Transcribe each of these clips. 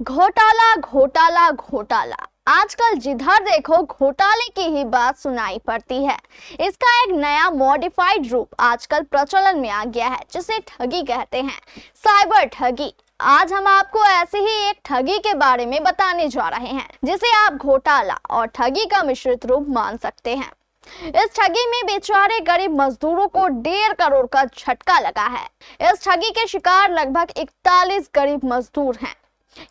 घोटाला घोटाला घोटाला। आजकल जिधर देखो घोटाले की ही बात सुनाई पड़ती है। इसका एक नया मॉडिफाइड रूप आजकल प्रचलन में आ गया है, जिसे ठगी कहते हैं, साइबर ठगी। आज हम आपको ऐसे ही एक ठगी के बारे में बताने जा रहे हैं, जिसे आप घोटाला और ठगी का मिश्रित रूप मान सकते हैं। इस ठगी में बेचारे गरीब मजदूरों को 1.5 करोड़ का झटका लगा है। इस ठगी के शिकार लगभग 41 गरीब मजदूर हैं।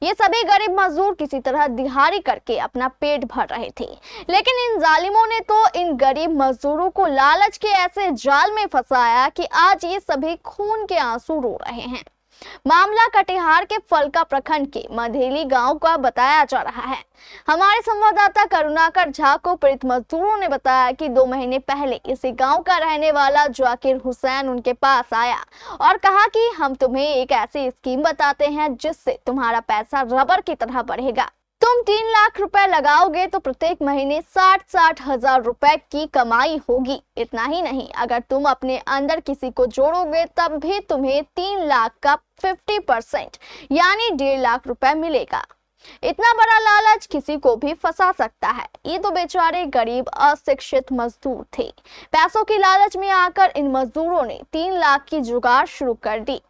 ये सभी गरीब मजदूर किसी तरह दिहाड़ी करके अपना पेट भर रहे थे, लेकिन इन जालिमों ने तो इन गरीब मजदूरों को लालच के ऐसे जाल में फंसाया कि आज ये सभी खून के आंसू रो रहे हैं। मामला कटिहार के फलका प्रखंड के मधेली गांव का बताया जा रहा है। हमारे संवाददाता करुणाकर झा को पीड़ित मजदूरों ने बताया कि 2 महीने पहले इसी गांव का रहने वाला जाकिर हुसैन उनके पास आया और कहा कि हम तुम्हें एक ऐसी स्कीम बताते हैं जिससे तुम्हारा पैसा रबर की तरह बढ़ेगा। तुम 3 लाख रुपए लगाओगे तो प्रत्येक महीने 60-60 हजार रुपए की कमाई होगी। इतना ही नहीं, अगर तुम अपने अंदर किसी को जोड़ोगे तब भी तुम्हें 3 लाख का 50% यानी 1.5 लाख रुपए मिलेगा। इतना बड़ा लालच किसी को भी फंसा सकता है। ये तो बेचारे गरीब अशिक्षित मजदूर थे। पैसों की लालच में आकर इन मजदूरों ने 3 लाख की जुगाड़ शुरू कर दी।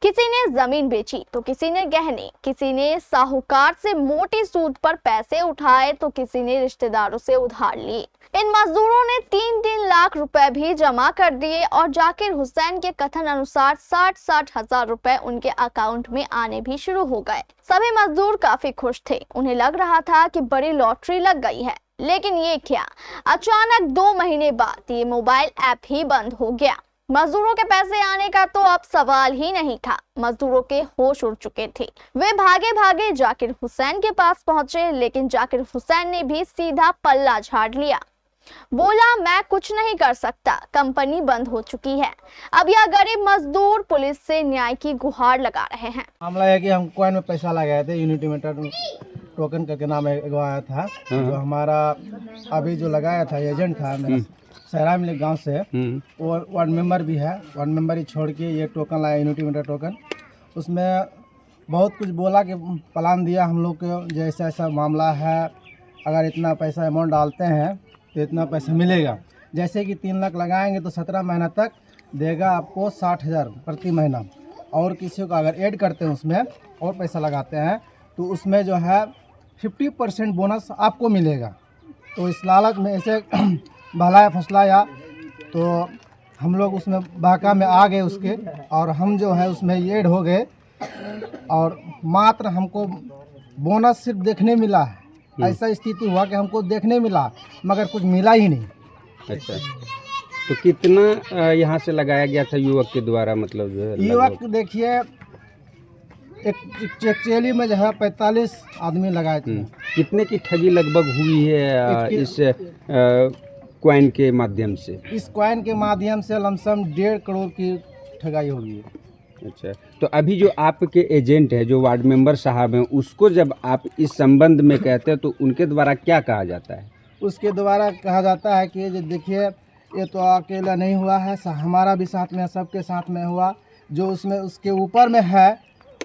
किसी ने जमीन बेची तो किसी ने गहने, किसी ने साहूकार से मोटी सूद पर पैसे उठाए तो किसी ने रिश्तेदारों से उधार लिए। इन मजदूरों ने 3-3 लाख रुपए भी जमा कर दिए और जाकिर हुसैन के कथन अनुसार 60-60 हजार रुपए उनके अकाउंट में आने भी शुरू हो गए। सभी मजदूर काफी खुश थे। उन्हें लग रहा था कि बड़ी लॉटरी लग गई है। लेकिन ये क्या, अचानक 2 महीने बाद ये मोबाइल ऐप ही बंद हो गया। मजदूरों के पैसे आने का तो अब सवाल ही नहीं था। मजदूरों के होश उड़ चुके थे। वे भागे भागे जाकिर हुसैन के पास पहुंचे, लेकिन जाकिर हुसैन ने भी सीधा पल्ला झाड़ लिया। बोला, मैं कुछ नहीं कर सकता, कंपनी बंद हो चुकी है। अब यह गरीब मजदूर पुलिस से न्याय की गुहार लगा रहे हैं। मामला है कि हम कॉइन में पैसा लगाए थे, यूनिटी मीटर टोकन करके नाम एगो आया था। जो हमारा अभी जो लगाया था एजेंट था मेरा सहरा मिले गांव से, वो वार्ड मेंबर भी है। वार्ड मेंबर ही छोड़ के ये टोकन लाया, यूनिटी मीटर टोकन। उसमें बहुत कुछ बोला कि प्लान दिया हम लोग को, जैसा ऐसा मामला है, अगर इतना पैसा अमाउंट डालते हैं तो इतना पैसा मिलेगा। जैसे कि 3 लाख लगाएंगे तो 17 महीना तक देगा आपको 60 हज़ार प्रति महीना। और किसी को अगर ऐड करते हैं उसमें और पैसा लगाते हैं तो उसमें जो है 50% बोनस आपको मिलेगा। तो इस लालच में ऐसे बहलाया फसलाया तो हम लोग उसमें बाका में आ गए उसके, और हम जो है उसमें ऐड हो गए। और मात्र हमको बोनस सिर्फ देखने मिला है। ऐसा स्थिति हुआ कि हमको देखने मिला मगर कुछ मिला ही नहीं। अच्छा, तो कितना यहाँ से लगाया गया था युवक के द्वारा, मतलब जो है युवक देखिए एक चेली में जो है 45 आदमी लगाए थे। कितने की ठगी लगभग हुई है इस कॉइन के माध्यम से? इस कॉइन के माध्यम से लमसम 1.5 करोड़ की ठगाई होगी। अच्छा, तो अभी जो आपके एजेंट है, जो वार्ड मेंबर साहब हैं, उसको जब आप इस संबंध में कहते हैं तो उनके द्वारा क्या कहा जाता है? उसके द्वारा कहा जाता है कि जो देखिए ये तो अकेला नहीं हुआ है, हमारा भी साथ में, सबके साथ में हुआ। जो उसमें उसके ऊपर में है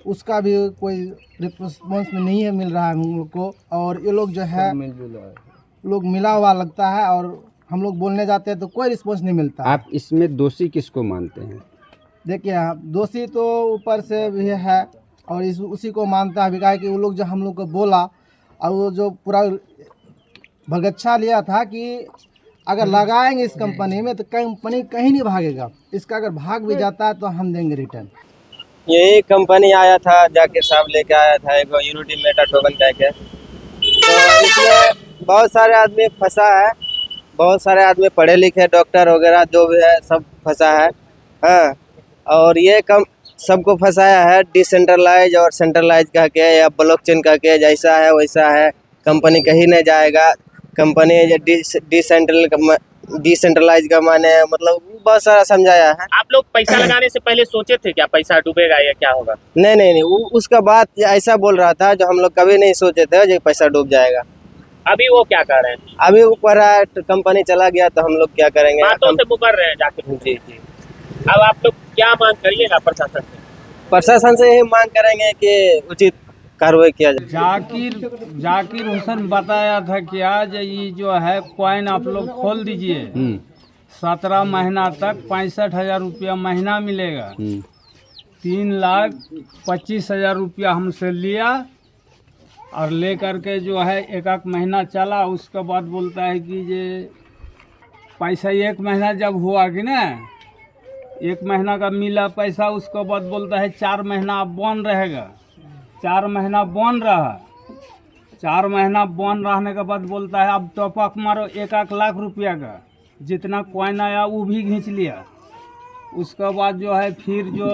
उसका भी कोई रिस्पॉन्स नहीं है मिल रहा है हम लोग को। और ये लोग जो है लोग मिला हुआ लगता है, और हम लोग बोलने जाते हैं तो कोई रिस्पॉन्स नहीं मिलता। आप इसमें दोषी किसको मानते हैं? देखिए दोषी तो ऊपर से भी है और उसी को मानता है बिका कि वो लोग जो हम लोग को बोला, और वो जो पूरा भगच्छा लिया था कि अगर लगाएंगे इस कंपनी में तो कंपनी कहीं नहीं भागेगा, इसका अगर भाग भी जाता है तो हम देंगे रिटर्न। यही कंपनी आया था, जाकिर साहब लेके आया था एक यूनिटी मीटर टोकन कह के। तो इसमें बहुत सारे आदमी फंसा है, बहुत सारे आदमी पढ़े लिखे, डॉक्टर वगैरह जो भी है सब फंसा है। हाँ, और ये कम सबको फंसाया है डिसेंट्रलाइज और सेंट्रलाइज कह के, या ब्लॉकचेन कह के। जैसा है वैसा है, कंपनी कहीं नहीं जाएगा। कंपनी डिसेंट्रलाइज का माने मतलब बहुत सारा समझाया है। आप लोग पैसा लगाने से पहले सोचे थे क्या पैसा डूबेगा या क्या होगा? नहीं, उसका बात ऐसा बोल रहा था जो हम लोग कभी नहीं सोचे थे जो पैसा डूब जाएगा। अभी वो क्या कर रहे हैं? अभी ऊपर कंपनी चला गया तो हम लोग क्या करेंगे? बातों से मुकर रहे हैं जाकिर। जी। अब आप लोग क्या मांग करिएगा प्रशासन से? प्रशासन से यही मांग करेंगे कि उचित कार्रवाई किया जाए। जाकिर हुसैन बताया था कि आज ये जो है कॉइन आप लोग खोल दीजिए, 17 महीना तक 65,000 रुपया महीना मिलेगा। 3,25,000 रुपया हमसे लिया और ले करके जो है एक महीना चला। उसके बाद बोलता है कि ये पैसा 1 महीना जब हुआ कि ना, 1 महीना का मिला पैसा, उसके बाद बोलता है 4 महीना अब बंद रहेगा। 4 महीना बंद रहा, 4 महीना बंद रहने के बाद बोलता है अब टॉपअप मारो 1 लाख रुपया का, जितना कॉइन आया वो भी खींच लिया। उसके बाद जो है फिर जो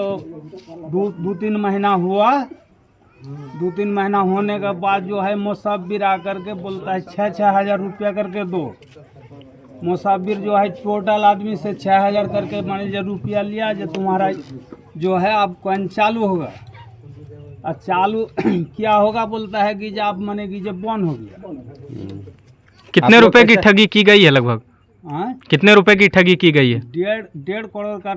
2-3 महीना हुआ, 2-3 महीना होने के बाद जो है मुसाफिर आकर के बोलता है 6-6 हज़ार रुपया करके दो। मुसाफिर जो है टोटल आदमी से 6,000 करके मान लीजिए रुपया लिया, जो तुम्हारा जो है अब कॉइन चालू होगा। और चालू क्या होगा बोलता है कि जब माने कि जब बंद हो गया। कितने रुपए की ठगी की गई है लगभग? कितने रुपए की ठगी की गई है? 1.5 करोड़ का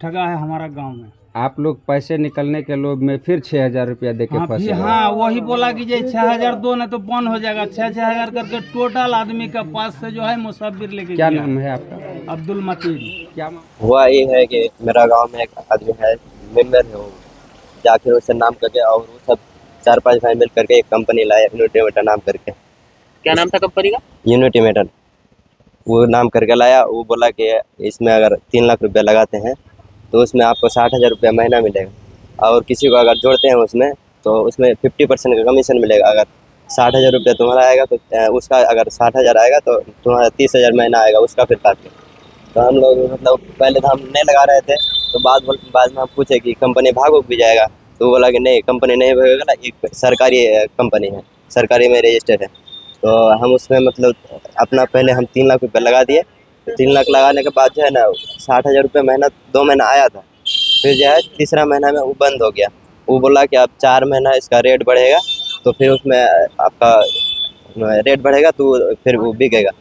ठगा है हमारा गांव में। आप लोग पैसे निकलने के लोभ में फिर 6,000 रुपया दे के फंसे। हाँ, वही बोला कि जे 6,000 दो ना तो बंद हो जाएगा। 6-6 हज़ार करके टोटल आदमी के पास से जो है मुसाफिर लेके क्या गया। नाम है आपका? अब्दुल मतीन। क्या हुआ ये है कि मेरा गांव में एक आदमी है, मेंबर है वो, जाकिर हुसैन नाम करके, और वो सब 4-5 भाई मिल करके एक कंपनी लाया, यूनिटी मीटर नाम करके। क्या नाम था कंपनी का? यूनिटी मीटर वो नाम करके लाया। वो बोला कि इसमें अगर 3 लाख रुपया लगाते हैं तो उसमें आपको 60,000 रुपया महीना मिलेगा, और किसी को अगर जोड़ते हैं उसमें तो उसमें 50% का कमीशन मिलेगा। अगर 60,000 रुपया तुम्हारा आएगा तो उसका, अगर 60,000 आएगा तो तुम्हारा 30,000 महीना आएगा उसका फिर काट के। तो हम लोग मतलब पहले तो हम नहीं लगा रहे थे, तो बाद में हम पूछे कि कंपनी भाग भी जाएगा, तो बोला कि नहीं कंपनी नहीं भागेगा, एक सरकारी कंपनी है, सरकारी में रजिस्टर्ड है। तो हम उसमें मतलब अपना पहले हम 3 लाख रुपये लगा दिए। 3 लाख लगाने के बाद जो है ना 60,000 रुपये महीना 2 महीना आया था, फिर जो है तीसरा महीना में वो बंद हो गया। वो बोला कि अब 4 महीना इसका रेट बढ़ेगा, तो फिर उसमें आपका रेट बढ़ेगा तो फिर वो बिकेगा।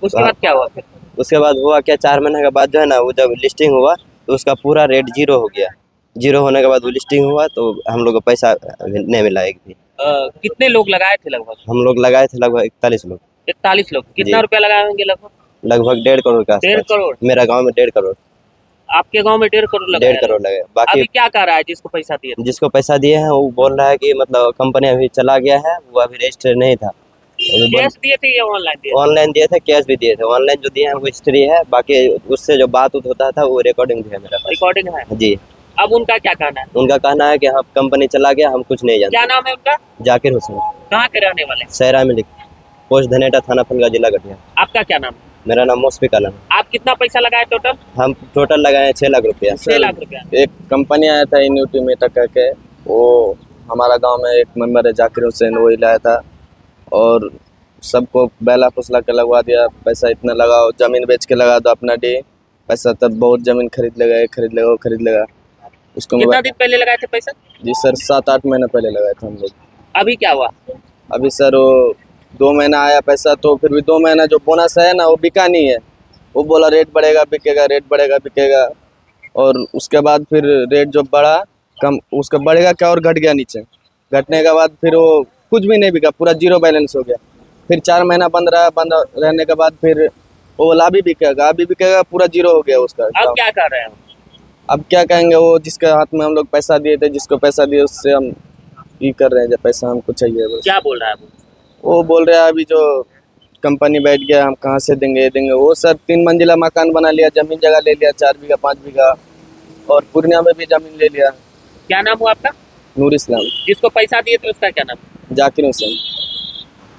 उसके बाद क्या हुआ फिर? उसके बाद हुआ क्या, 4 महीने के बाद जो है ना वो जब लिस्टिंग हुआ तो उसका पूरा रेट 0 हो गया। 0 होने के बाद वो लिस्टिंग हुआ तो हम लोग को पैसा नहीं मिला एक भी। कितने लोग लगाए थे लगभग? हम लोग लगाए थे लगभग 41 लोग। 41 लोग। कितना जी। रुपया लगाए होंगे लगभग? लगभग 1.5 करोड़ का। 1.5 करोड़? मेरा गांव में 1.5 करोड़। आपके गांव में 1.5 करोड़ लगा? 1.5 करोड़ लगे। बाकी अभी क्या कर रहा है जिसको पैसा दिए? जिसको पैसा दिए हैं वो बोल रहा है कि मतलब कंपनी अभी चला गया है, वो अभी रजिस्टर नहीं था। कैश दिए थे या ऑनलाइन दिए? ऑनलाइन दिए थे, कैश भी दिए थे। ऑनलाइन जो दिए हैं वो हिस्ट्री है, बाकी उससे जो बात होता था वो रिकॉर्डिंग भी है मेरे पास। रिकॉर्डिंग है? जी। अब उनका क्या कहना है? उनका कहना है कि हाँ कंपनी चला गया, हम कुछ नहीं जानते। क्या नाम है उनका? जाकिर हुसैन। कहाँ के रहने वाले? सहरा में लिख, पोस्ट धनेटा, थाना फनगा, जिला कटिहार। आपका क्या नाम है? मेरा नाम मुशफिक आलम है। आप कितना पैसा लगाए टोटल? हम टोटल लगाए 6 लाख रुपया। 6 लाख रुपया। एक कंपनी आया था यूनिटी मीटर करके, वो हमारा गांव में एक मेंबर है जाकिर हुसैन, वही लाया था और सबको बेला फुसला के लगवा दिया। पैसा इतना लगाओ, जमीन बेच के लगा दो अपना डी पैसा, तब बहुत जमीन खरीद लेगा उसको। कितना दिन पहले लगाए थे पैसा? जी सर 7-8 महीने पहले लगाए थे हम लोग। अभी क्या हुआ? अभी सर वो 2 महीना आया पैसा, तो फिर भी 2 महीना जो बोनस है ना वो बिका नहीं है। वो बोला रेट बढ़ेगा बिकेगा, रेट बढ़ेगा बिकेगा, और उसके बाद फिर रेट जो बढ़ा कम, उसका बढ़ेगा क्या और घट गया नीचे। घटने के बाद फिर वो कुछ भी नहीं बिका, पूरा 0 बैलेंस हो गया। फिर 4 महीना बंद रहा, बंद रहने के बाद फिर वो बोला अभी बिकेगा, पूरा 0 हो गया उसका। अब क्या कर रहे हैं? अब क्या कहेंगे, वो जिसके हाथ में हम लोग पैसा दिए थे, जिसको पैसा दिए उससे हम ये कर रहे हैं, जब पैसा हमको चाहिए बस। क्या बोल रहा है वो बोल रहा है अभी जो कंपनी बैठ गया, हम कहाँ से देंगे। वो सर 3 मंजिला मकान बना लिया, जमीन जगह ले लिया 4 बीघा 5 बीघा, और पूर्णिया में भी जमीन ले लिया। क्या नाम हुआ आपका? नूर इस्लाम। जिसको पैसा दिए थे उसका क्या नाम? जाकिर हुसैन।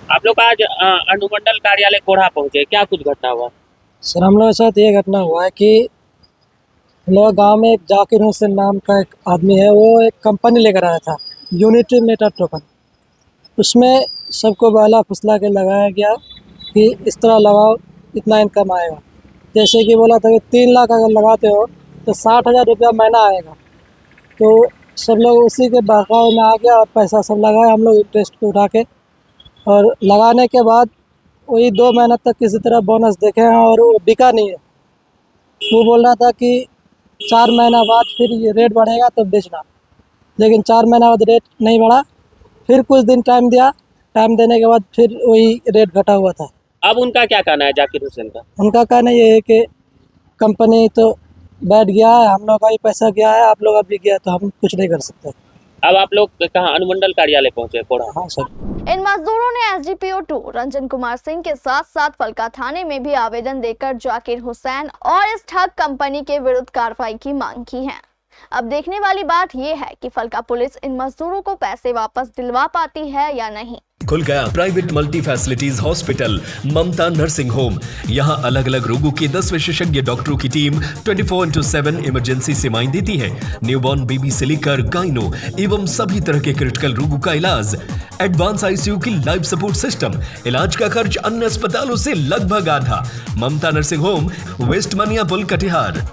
आप लोग आज अनुमंडल कार्यालय कोढ़ा पहुंचे, क्या कुछ घटना हुआ? सर हम लोग के साथ ये घटना हुआ है कि हम लोग गाँव में एक जाकिर हुसैन नाम का एक आदमी है, वो एक कंपनी लेकर आया था यूनिटी मीटर टोकन। उसमें सबको बहला फुसला के लगाया गया कि इस तरह लगाओ इतना इनकम आएगा। जैसे कि बोला था कि 3 लाख अगर लगाते हो तो 60,000 रुपया महीना आएगा। तो सब लोग उसी के बहकावे में आ गया और पैसा सब लगाए हम लोग इंटरेस्ट पे उठा के, और लगाने के बाद वही 2 महीना तक किसी तरह बोनस देखे हैं और वो बिका नहीं है। वो बोल रहा था कि 4 महीना बाद फिर ये रेट बढ़ेगा तो बेचना, लेकिन 4 महीना बाद रेट नहीं बढ़ा। फिर कुछ दिन टाइम दिया, टाइम देने के बाद फिर वही रेट घटा हुआ था। अब उनका क्या कहना है जाकिर हुसैन का? उनका कहना ये है कि कंपनी तो बैठ गया है, हम लोग का भी पैसा गया है, आप लोग अभी गया तो हम कुछ नहीं कर सकते। अब आप लोग कहाँ अनुमंडल कार्यालय पहुंचे कोढ़ा? हाँ सर। इन मजदूरों ने एसडीपीओ 2 रंजन कुमार सिंह के साथ साथ फलका थाने में भी आवेदन देकर जाकिर हुसैन और इस ठग कंपनी के विरुद्ध कार्रवाई की मांग की है। अब देखने वाली बात यह है कि फलका पुलिस इन मजदूरों को पैसे वापस दिलवा पाती है या नहीं। खुल गया प्राइवेट मल्टी फैसिलिटीज हॉस्पिटल ममता नर्सिंग होम। यहाँ अलग अलग रोगों के 10 विशेषज्ञ डॉक्टरों की टीम 24/7 इमरजेंसी सेवाएं देती है। न्यूबॉर्न बेबी से लेकर गाइनो एवं सभी तरह के क्रिटिकल रोगों का इलाज, एडवांस आईसीयू की लाइफ सपोर्ट सिस्टम, इलाज का खर्च अन्य अस्पतालों से लगभग आधा। ममता नर्सिंग होम, वेस्ट मनिया पुल, कटिहार।